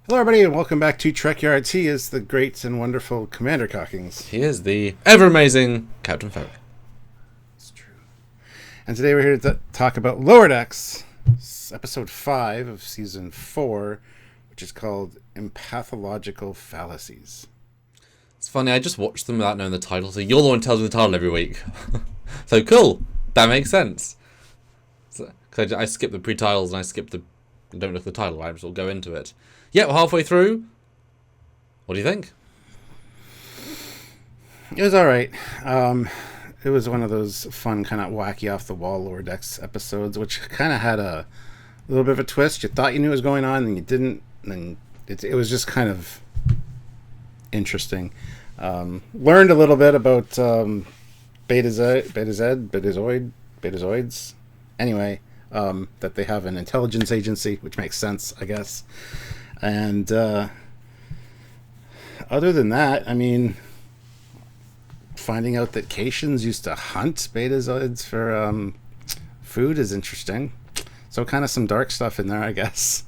Hello, everybody, and welcome back to Trekyards. He is the great and wonderful Commander Cockings. He is the ever-amazing Captain Foley. It's true. And today we're here to talk about Lower Decks, episode 5 of season 4, which is called Empathalogical Fallacies. It's funny, I just watched them without knowing the title, so you're the one who tells me the title every week. So cool, that makes sense. Cause I skip the pre-titles and I don't look at the title, I just all go into it. Yeah, we're halfway through. What do you think? It was alright. It was one of those fun, kind of wacky, off-the-wall Lower Decks episodes, which kind of had a little bit of a twist. You thought you knew what was going on, and you didn't. And it was just kind of interesting. Learned a little bit about Betazoids. Anyway, that they have an intelligence agency, which makes sense, I guess. And other than that, I mean, finding out that Caitians used to hunt Betazoids for food is interesting. So kind of some dark stuff in there, I guess.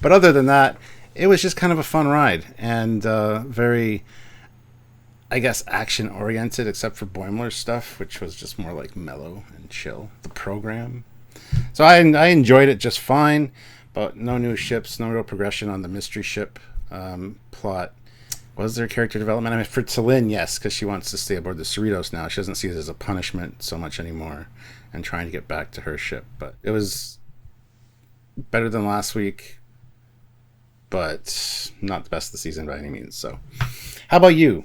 But other than that, it was just kind of a fun ride and very, I guess, action-oriented, except for Boimler's stuff, which was just more like mellow and chill. The program. So I enjoyed it just fine, but no new ships, no real progression on the mystery ship plot. Was there character development? I mean, for T'Lyn, yes, because she wants to stay aboard the Cerritos now. She doesn't see it as a punishment so much anymore and trying to get back to her ship. But it was better than last week, but not the best of the season by any means. So how about you?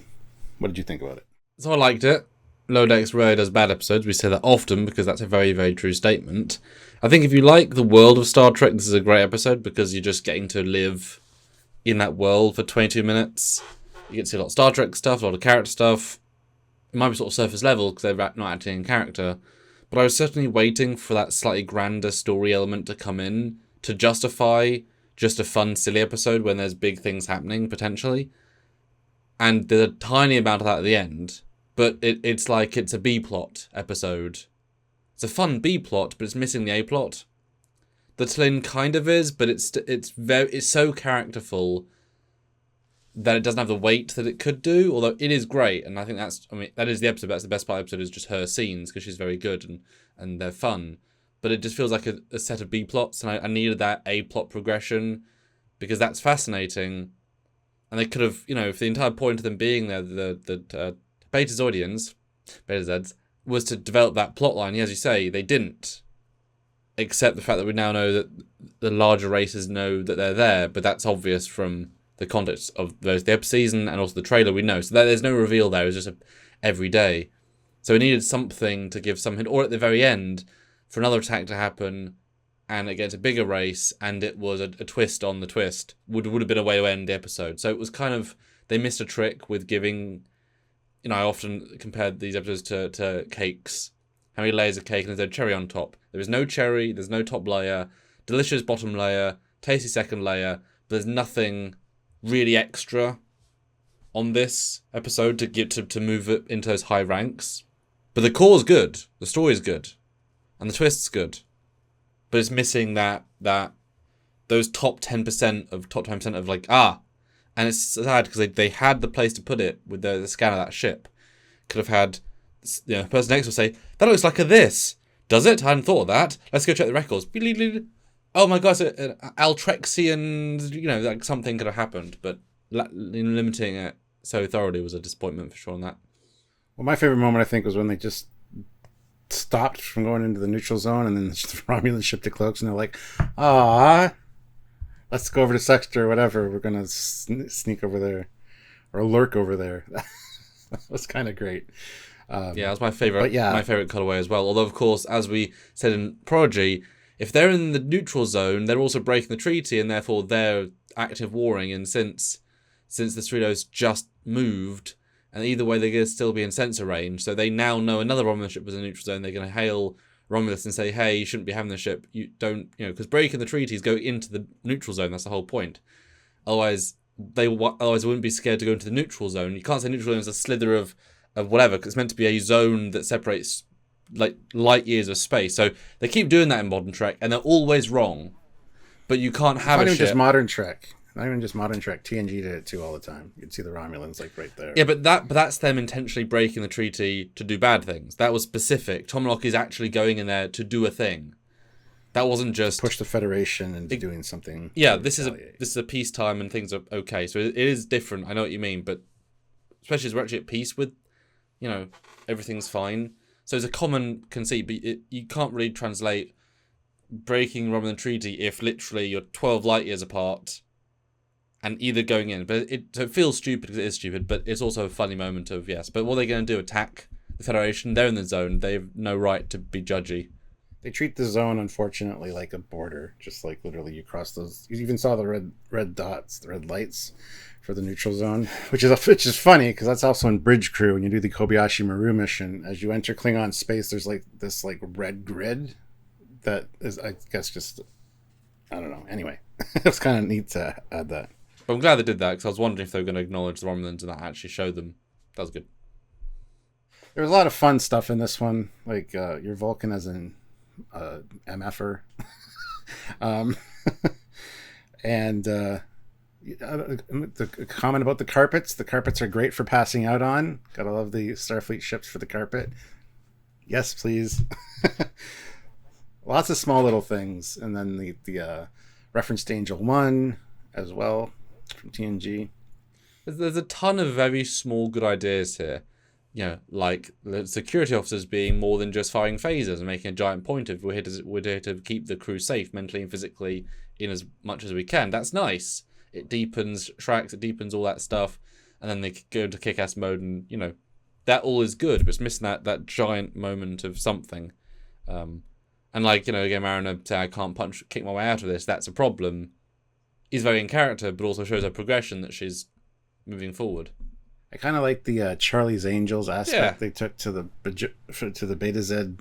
What did you think about it? So I liked it. Lower Decks rarely does bad episodes. We say that often because that's a very, very true statement. I think if you like the world of Star Trek, this is a great episode because you're just getting to live in that world for 22 minutes. You get to see a lot of Star Trek stuff, a lot of character stuff. It might be sort of surface level because they're not acting in character. But I was certainly waiting for that slightly grander story element to come in to justify just a fun, silly episode when there's big things happening, potentially. And there's a tiny amount of that at the end. But it's like it's a B-plot episode. It's a fun B-plot, but it's missing the A-plot. The T'Lyn kind of is, but it's so characterful that it doesn't have the weight that it could do, although it is great, and I think that is the episode, that's the best part of the episode, is just her scenes, because she's very good, and they're fun. But it just feels like a set of B-plots, and I needed that A-plot progression, because that's fascinating. And they could have, if the entire point of them being there, the Betazoids, was to develop that plotline. Yeah, as you say, they didn't. Except the fact that we now know that the larger races know that they're there, but that's obvious from the context of both the season and also the trailer we know. So there's no reveal there, it's just every day. So we needed something to give some hint, or at the very end, for another attack to happen, and it gets a bigger race, and it was a twist on the twist. Would have been a way to end the episode. So it was kind of, they missed a trick with giving, I often compared these episodes to cakes. How many layers of cake and there's a cherry on top? There is no cherry, there's no top layer, delicious bottom layer, tasty second layer, but there's nothing really extra on this episode to get to move it into those high ranks. But the core's good, the story's good, and the twist's good. But it's missing those top 10% of like, and it's sad because they had the place to put it with the scan of that ship. Could have had, the person next will say, that looks like a this. Does it? I hadn't thought of that. Let's go check the records. Oh my gosh, an Altrexian, like something could have happened. But limiting it so thoroughly was a disappointment for sure on that. Well, my favorite moment, I think, was when they just stopped from going into the neutral zone, and then the Romulan ship to cloaks, and they're like, let's go over to Sexter or whatever. We're going to sneak over there or lurk over there. That was kind of great. Yeah, that's my favorite. My favorite colorway as well. Although, of course, as we said in Prodigy, if they're in the neutral zone, they're also breaking the treaty, and therefore they're active warring. And since the Cerritos just moved, and either way they're going to still be in sensor range, so they now know another Romulan ship was in the neutral zone. They're going to hail Romulus and say, "Hey, you shouldn't be having the ship. You don't, because breaking the treaties go into the neutral zone. That's the whole point. Otherwise, they wouldn't be scared to go into the neutral zone. You can't say neutral zone is a slither of whatever, because it's meant to be a zone that separates like light years of space. So they keep doing that in modern Trek, and they're always wrong. But you can't have a ship. Just modern Trek. Not even just modern Trek. TNG did it too all the time. You'd see the Romulans like right there. Yeah, but that's them intentionally breaking the treaty to do bad things. That was specific. Tomalak is actually going in there to do a thing. That wasn't just push the Federation into doing something. Yeah, this is a peacetime and things are okay. So it is different. I know what you mean, but especially as we're actually at peace with, everything's fine. So it's a common conceit, but you can't really translate breaking Romulan treaty if literally you're 12 light years apart and either going in. But it feels stupid because it is stupid, but it's also a funny moment of yes. But what are they going to do? Attack the Federation? They're in the zone. They have no right to be judgy. They treat the zone, unfortunately, like a border. Just like literally you cross those. You even saw the red dots, the red lights for the neutral zone, which is funny because that's also in Bridge Crew. When you do the Kobayashi Maru mission, as you enter Klingon space, there's like this like red grid that is, I guess, just I don't know. Anyway, it's kind of neat to add that. But I'm glad they did that because I was wondering if they were going to acknowledge the Romulans and that actually show them. That was good. There was a lot of fun stuff in this one, like your Vulcan as an MFer, and the comment about the carpets. The carpets are great for passing out on. Gotta love the Starfleet ships for the carpet. Yes, please. Lots of small little things, and then the reference to Angel 1 as well from TNG. There's a ton of very small good ideas here. Like the security officers being more than just firing phasers and making a giant point of we're here to keep the crew safe mentally and physically in as much as we can. That's nice. It deepens tracks, it deepens all that stuff, and then they go into kick-ass mode, and that all is good. But it's missing that giant moment of something. And again, Mariner say I can't kick my way out of this. That's a problem. Is very in character, but also shows her progression that she's moving forward. I kind of like the Charlie's Angels aspect they took to the Beta Z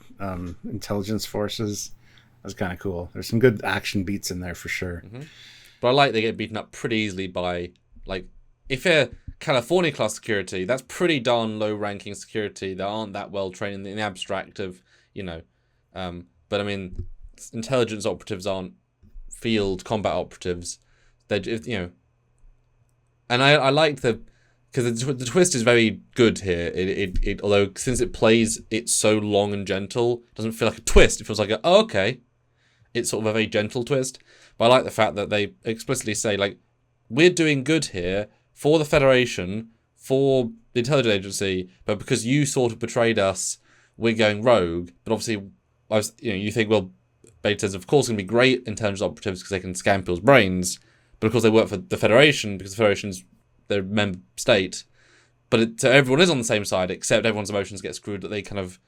intelligence forces. That was kind of cool. There's some good action beats in there for sure. Mm-hmm. But I like they get beaten up pretty easily by, like, if they're California class security, that's pretty darn low ranking security. They aren't that well trained in the abstract of, but I mean, intelligence operatives aren't field combat operatives. They're, and I liked because the twist is very good here. It although since it plays it's so long and gentle, it doesn't feel like a twist. It feels like okay. It's sort of a very gentle twist. But I like the fact that they explicitly say, like, we're doing good here for the Federation, for the intelligence agency, but because you sort of betrayed us, we're going rogue. But obviously, you think, well, Beta's of course going to be great intelligence operatives because they can scan people's brains, but of course they work for the Federation because the Federation's their member state. But so everyone is on the same side, except everyone's emotions get screwed, that they kind of,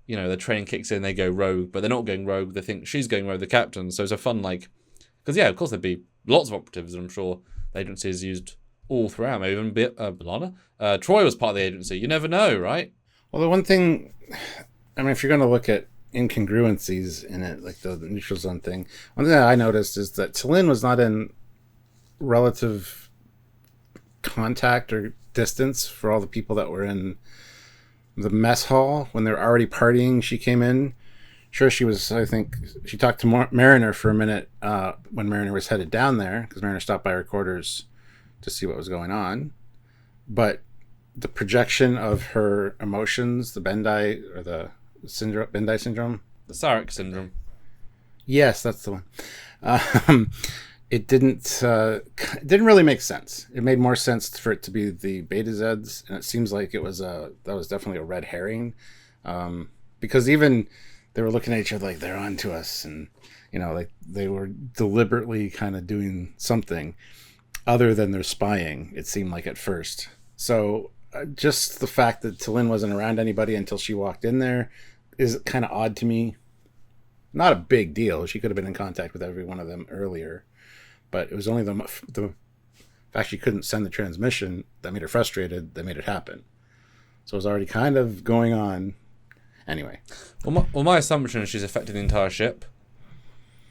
their training kicks in, they go rogue, but they're not going rogue, they think she's going rogue, the captain. So it's a fun, because of course there'd be lots of operatives, and I'm sure the agency is used all throughout, maybe even B'Elanna. Troy was part of the agency, you never know, right? Well, the one thing, I mean, if you're going to look at incongruencies in it, like the neutral zone thing, one thing that I noticed is that T'Lyn was not in relative contact or distance for all the people that were in the mess hall when they were already partying. She came in. Sure, she was, I think, she talked to Mariner for a minute when Mariner was headed down there, because Mariner stopped by her quarters to see what was going on. But the projection of her emotions, the Bendai, or the syndrome, Bendai syndrome? The Sarek syndrome. Yes, that's the one. It didn't really make sense. It made more sense for it to be the Beta Zeds, and it seems like that was definitely a red herring, because even they were looking at each other like they're on to us, and like they were deliberately kind of doing something other than their spying. It seemed like at first. So just the fact that T'Lyn wasn't around anybody until she walked in there is kind of odd to me. Not a big deal. She could have been in contact with every one of them earlier. But it was only the fact she couldn't send the transmission that made her frustrated, that made it happen. So it was already kind of going on. Anyway. Well, my assumption is she's affected the entire ship.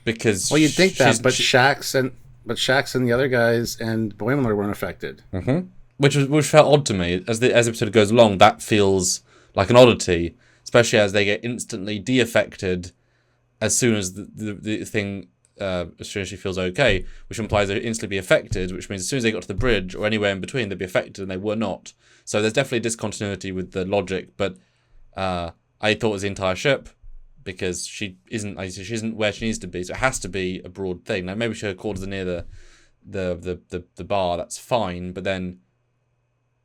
Because you'd think that, but Shax and the other guys and Boimler weren't affected. Mm-hmm. Which felt odd to me. As the episode goes along, that feels like an oddity, especially as they get instantly de-affected as soon as the thing as soon as she feels okay, which implies they'd instantly be affected, which means as soon as they got to the bridge or anywhere in between, they'd be affected, and they were not. So there's definitely a discontinuity with the logic, but I thought it was the entire ship, because she isn't where she needs to be, so it has to be a broad thing. Now maybe her quarters are near the bar, that's fine, but then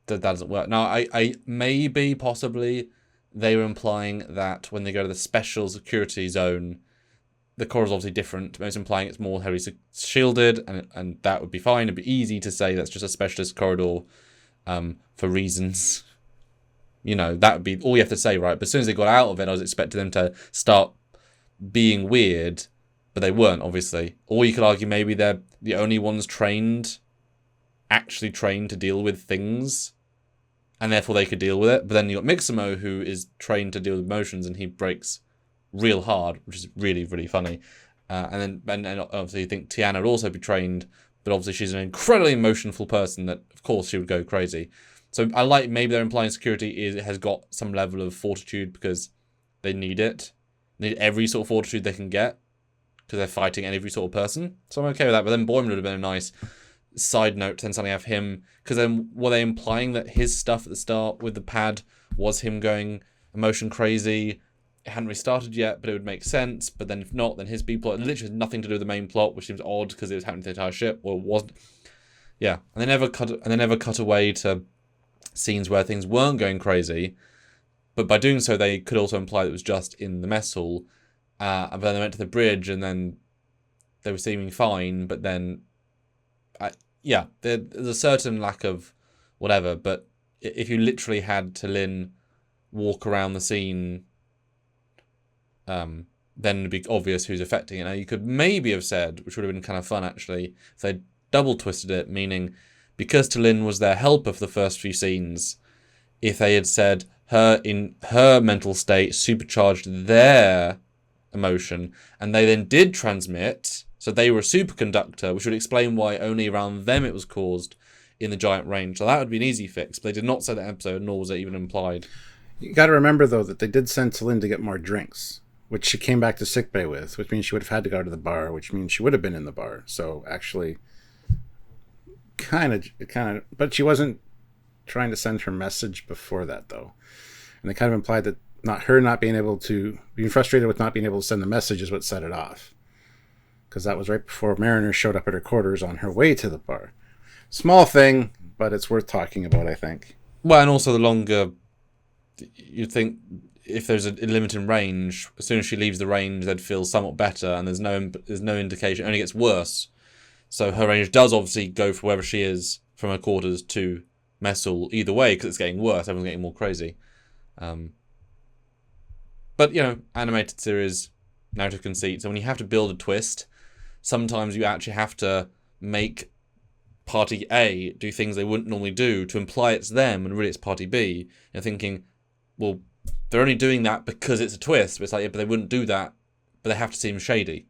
that doesn't work. Now I maybe possibly they were implying that when they go to the special security zone, the corridor's obviously different. Maybe it's implying it's more heavily shielded, and that would be fine. It'd be easy to say that's just a specialist corridor for reasons. You know, that would be all you have to say, right? But as soon as they got out of it, I was expecting them to start being weird, but they weren't, obviously. Or you could argue maybe they're the only ones actually trained to deal with things, and therefore they could deal with it. But then you got Mixamo, who is trained to deal with emotions, and he breaks real hard, which is really, really funny. And obviously you think Tiana would also be trained, but obviously she's an incredibly emotional person that, of course, she would go crazy. So I like maybe they're implying security has got some level of fortitude because they need it. They need every sort of fortitude they can get because they're fighting every sort of person. So I'm okay with that. But then Boyman would have been a nice side note to then suddenly have him, because then were they implying that his stuff at the start with the pad was him going emotion crazy? It hadn't restarted yet, but it would make sense. But then if not, then his B plot literally has nothing to do with the main plot, which seems odd because it was happening to the entire ship, or it wasn't. Yeah, and they never cut away to scenes where things weren't going crazy, but by doing so they could also imply that it was just in the mess hall, and then they went to the bridge and then they were seeming fine, but then there's a certain lack of whatever. But if you literally had to Lynn walk around the scene, then it'd be obvious who's affecting it. Now you could maybe have said, which would have been kind of fun actually, if they double twisted it, meaning because Talin was their helper for the first few scenes, if they had said her in her mental state supercharged their emotion, and they then did transmit, so they were a superconductor, which would explain why only around them it was caused in the giant range. So that would be an easy fix, but they did not say that episode, nor was it even implied. You got to remember, though, that they did send Talin to get more drinks, which she came back to sickbay with, which means she would have had to go to the bar, which means she would have been in the bar. So actually, kind of, but she wasn't trying to send her message before that, though. And they kind of implied that not being frustrated with not being able to send the message is what set it off. Because that was right before Mariner showed up at her quarters on her way to the bar. Small thing, but it's worth talking about, I think. Well, and also the longer, you'd think if there's a limited range, as soon as she leaves the range, they'd feel somewhat better, and there's no indication, it only gets worse. So her range does obviously go from wherever she is, from her quarters to mess hall, either way, because it's getting worse, everyone's getting more crazy. But, animated series, narrative conceit, so when you have to build a twist, sometimes you actually have to make Party A do things they wouldn't normally do to imply it's them, and really it's Party B. You're thinking, well, they're only doing that because it's a twist. But it's like, yeah, but they wouldn't do that, but they have to seem shady.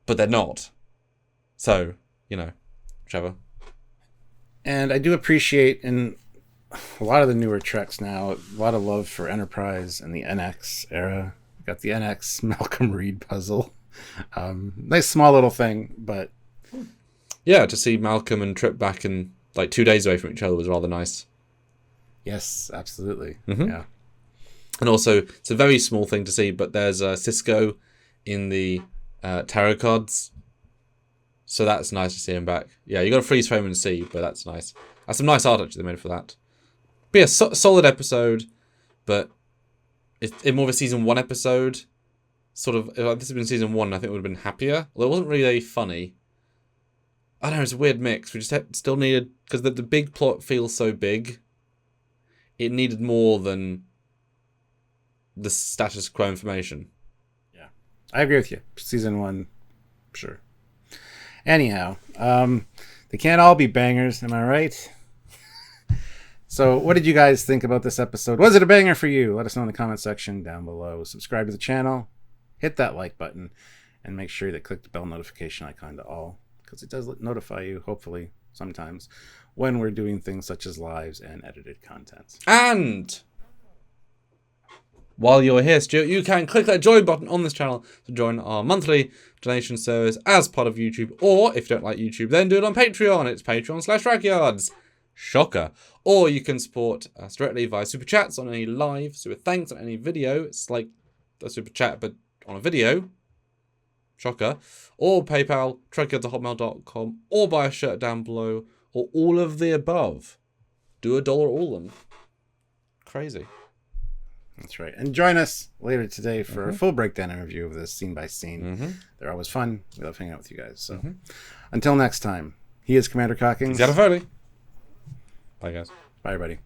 But they're not. So, whichever. And I do appreciate in a lot of the newer Treks now, a lot of love for Enterprise and the NX era. We got the NX Malcolm Reed puzzle. Nice small little thing, but... Yeah, to see Malcolm and Trip back in 2 days away from each other was rather nice. Yes, absolutely. Mm-hmm. Yeah. And also, it's a very small thing to see, but there's Cisco in the Trekyards. So that's nice to see him back. Yeah, you got to freeze frame and see, but that's nice. That's some nice art actually they made for that. But yeah, solid episode, but it's more of a season 1 episode. Sort of, if this had been season 1, I think it would have been happier. Although it wasn't really funny. I don't know, it's a weird mix. We just still needed, because the big plot feels so big, it needed more than the status quo information. Yeah, I agree with you. Season 1, sure. Anyhow, they can't all be bangers, am I right? So what did you guys think about this episode? Was it a banger for you? Let us know in the comment section down below. Subscribe to the channel, hit that like button, and make sure that click the bell notification icon to all, because it does notify you, hopefully, sometimes, when we're doing things such as lives and edited content. And while you're here, Stuart, you can click that join button on this channel to join our monthly donation service as part of YouTube. Or, if you don't like YouTube, then do it on Patreon. It's patreon.com/Trekyards. Shocker. Or you can support us directly via Super Chats on any live, Super Thanks on any video. It's like a Super Chat, but on a video. Shocker. Or PayPal, trekyards@hotmail.com, or buy a shirt down below, or all of the above. Do $1 all of them. Crazy. That's right. And join us later today for a full breakdown interview of this scene by scene. They're always fun. We love hanging out with you guys. So until next time, he is Commander Cockings. He's out of Foley. Bye, guys. Bye, everybody.